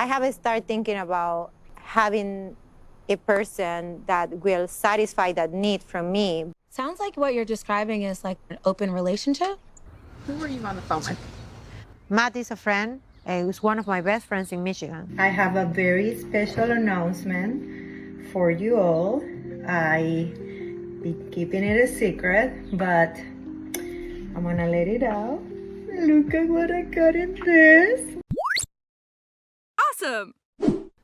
I have started thinking about having a person that will satisfy that need from me. Sounds like what you're describing is like an open relationship. Who were you on the phone with? Matt is a friend. He's one of my best friends in Michigan. I have a very special announcement for you all. I be keeping it a secret, but I'm gonna let it out. Look at what I got in this. Awesome!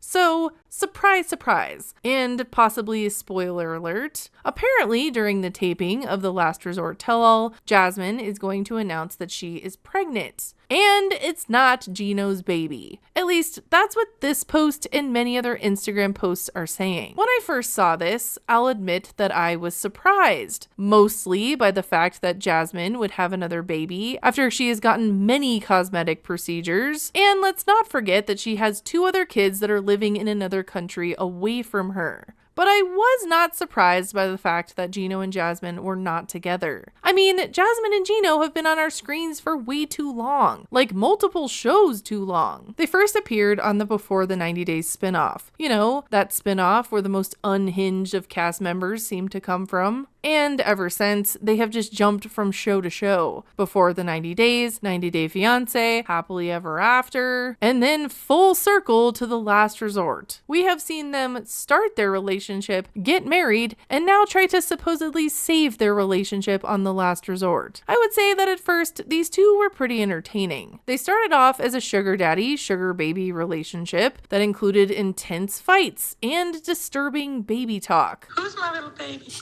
So, surprise, surprise, and possibly a spoiler alert. Apparently, during the taping of the Last Resort Tell-All, Jasmine is going to announce that she is pregnant. And it's not Gino's baby. At least, that's what this post and many other Instagram posts are saying. When I first saw this, I'll admit that I was surprised, mostly by the fact that Jasmine would have another baby after she has gotten many cosmetic procedures. And let's not forget that she has 2 other kids that are living in another country away from her. But I was not surprised by the fact that Gino and Jasmine were not together. I mean, Jasmine and Gino have been on our screens for way too long, like multiple shows too long. They first appeared on the Before the 90 Days spinoff. You know, that spinoff where the most unhinged of cast members seem to come from. And ever since, they have just jumped from show to show. Before the 90 Days, 90 Day Fiancé, Happily Ever After, and then full circle to The Last Resort. We have seen them start their relationship, get married, and now try to supposedly save their relationship on The Last Resort. I would say that at first, these two were pretty entertaining. They started off as a sugar daddy, sugar baby relationship that included intense fights and disturbing baby talk. Who's my little baby?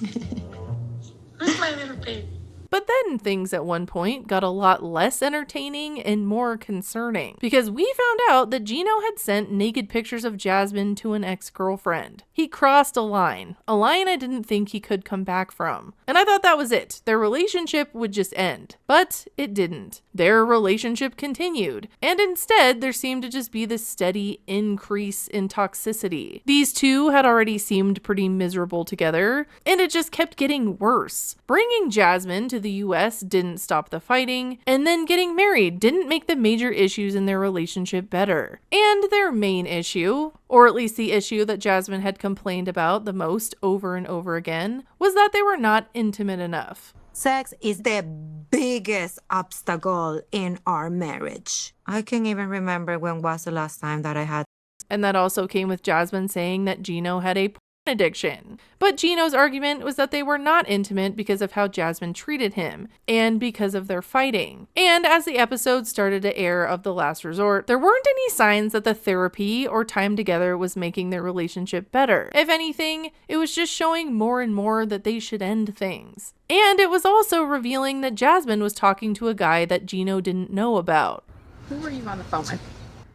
Who's my little baby? But then things at one point got a lot less entertaining and more concerning, because we found out that Gino had sent naked pictures of Jasmine to an ex-girlfriend. He crossed a line I didn't think he could come back from. And I thought that was it. Their relationship would just end. But it didn't. Their relationship continued, and instead there seemed to just be this steady increase in toxicity. These two had already seemed pretty miserable together, and it just kept getting worse. Bringing Jasmine to the US didn't stop the fighting, and then getting married didn't make the major issues in their relationship better. And their main issue, or at least the issue that Jasmine had complained about the most over and over again, was that they were not intimate enough. Sex is the biggest obstacle in our marriage. I can't even remember when was the last time that I had. And that also came with Jasmine saying that Gino had a addiction. But Gino's argument was that they were not intimate because of how Jasmine treated him and because of their fighting. And as the episode started to air of The Last Resort, there weren't any signs that the therapy or time together was making their relationship better. If anything, it was just showing more and more that they should end things. And it was also revealing that Jasmine was talking to a guy that Gino didn't know about. Who were you on the phone with?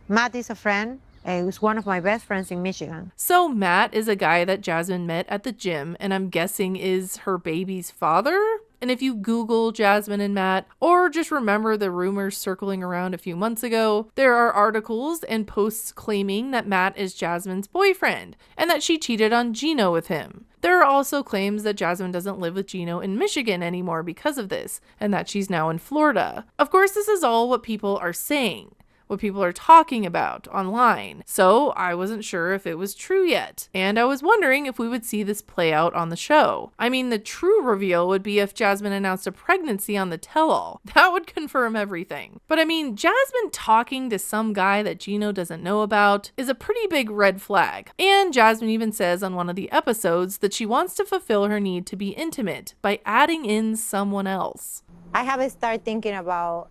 Matt is a friend. He's one of my best friends in Michigan. So Matt is a guy that Jasmine met at the gym, and I'm guessing is her baby's father? And if you Google Jasmine and Matt, or just remember the rumors circling around a few months ago, there are articles and posts claiming that Matt is Jasmine's boyfriend, and that she cheated on Gino with him. There are also claims that Jasmine doesn't live with Gino in Michigan anymore because of this, and that she's now in Florida. Of course, this is all what people are saying, what people are talking about online. So I wasn't sure if it was true yet. And I was wondering if we would see this play out on the show. I mean, the true reveal would be if Jasmine announced a pregnancy on the tell-all. That would confirm everything. But I mean, Jasmine talking to some guy that Gino doesn't know about is a pretty big red flag. And Jasmine even says on one of the episodes that she wants to fulfill her need to be intimate by adding in someone else. I have started thinking about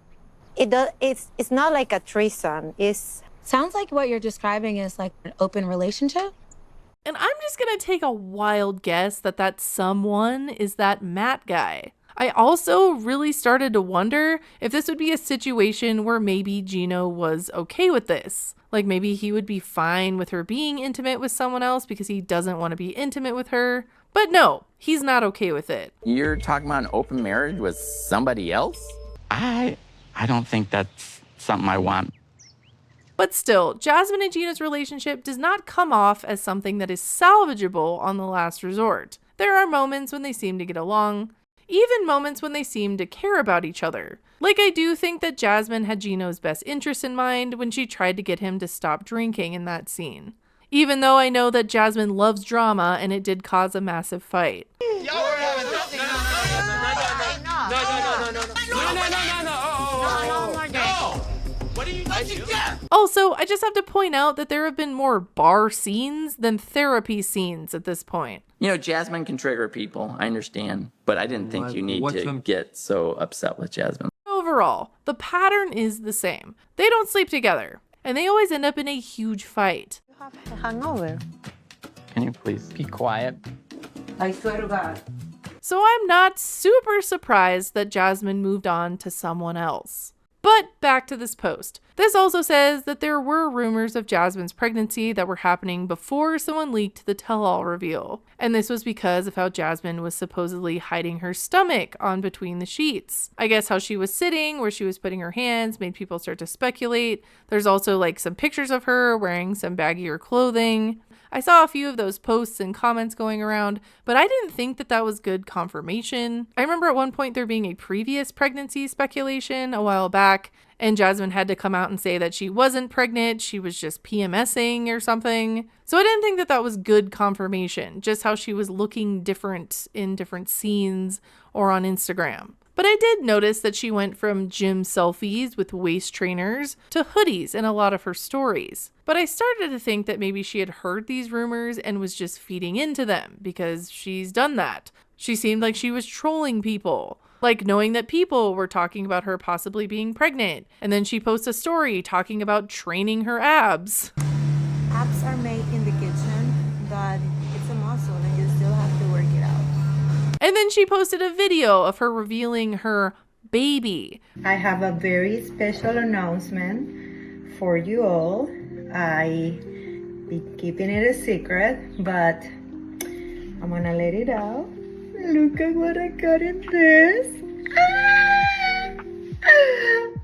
it's not like a threesome. Sounds like what you're describing is like an open relationship. And I'm just gonna take a wild guess that that someone is that Matt guy. I also really started to wonder if this would be a situation where maybe Gino was okay with this. Like maybe he would be fine with her being intimate with someone else because he doesn't want to be intimate with her. But no, he's not okay with it. You're talking about an open marriage with somebody else? I don't think that's something I want. But still, Jasmine and Gino's relationship does not come off as something that is salvageable on The Last Resort. There are moments when they seem to get along. even moments when they seemed to care about each other. Like, I do think that Jasmine had Gino's best interest in mind when she tried to get him to stop drinking in that scene. Even though I know that Jasmine loves drama and it did cause a massive fight. Also, I just have to point out that there have been more bar scenes than therapy scenes at this point. You know, Jasmine can trigger people. I understand. But I didn't think you need to get so upset with Jasmine. Overall, the pattern is the same. They don't sleep together, and they always end up in a huge fight. Hangover. Can you please be quiet? I swear to God. So I'm not super surprised that Jasmine moved on to someone else. But back to this post. This also says that there were rumors of Jasmine's pregnancy that were happening before someone leaked the tell-all reveal. And this was because of how Jasmine was supposedly hiding her stomach on between the sheets. I guess how she was sitting, where she was putting her hands, made people start to speculate. There's also like some pictures of her wearing some baggier clothing. I saw a few of those posts and comments going around, but I didn't think that that was good confirmation. I remember at one point there being a previous pregnancy speculation a while back, and Jasmine had to come out and say that she wasn't pregnant, she was just PMSing or something. So I didn't think that that was good confirmation, just how she was looking different in different scenes or on Instagram. But I did notice that she went from gym selfies with waist trainers to hoodies in a lot of her stories. But I started to think that maybe she had heard these rumors and was just feeding into them because she's done that. She seemed like she was trolling people, like knowing that people were talking about her possibly being pregnant. And then she posts a story talking about training her abs. Abs are made in the kitchen, but it's a muscle and you still have to work it out. And then she posted a video of her revealing her baby. I have a very special announcement for you all. I be keeping it a secret, but I'm gonna let it out. Look at what I got in this. Ah!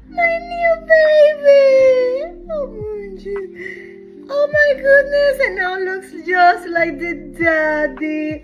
My new baby! Oh my goodness, and now looks just like the daddy.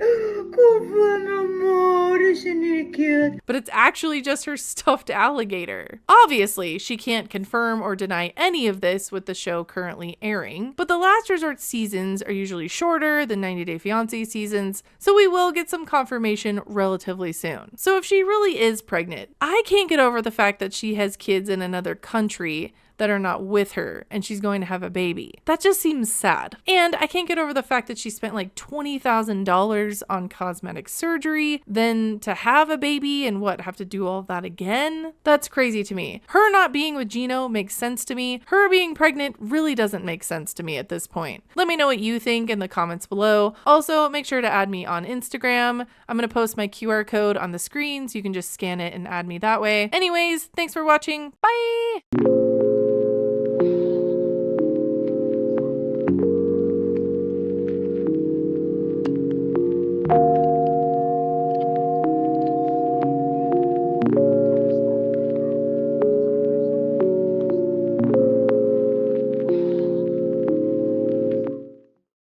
Isn't it cute? But it's actually just her stuffed alligator. Obviously, she can't confirm or deny any of this with the show currently airing, but the Last Resort seasons are usually shorter than 90 Day Fiancé seasons, so we will get some confirmation relatively soon. So if she really is pregnant, I can't get over the fact that she has kids in another country that are not with her and she's going to have a baby. That just seems sad. And I can't get over the fact that she spent like $20,000 on cosmetic surgery, then to have a baby and have to do all of that again? That's crazy to me. Her not being with Gino makes sense to me. Her being pregnant really doesn't make sense to me at this point. Let me know what you think in the comments below. Also, make sure to add me on Instagram. I'm going to post my QR code on the screen so you can just scan it and add me that way. Anyways, thanks for watching. Bye!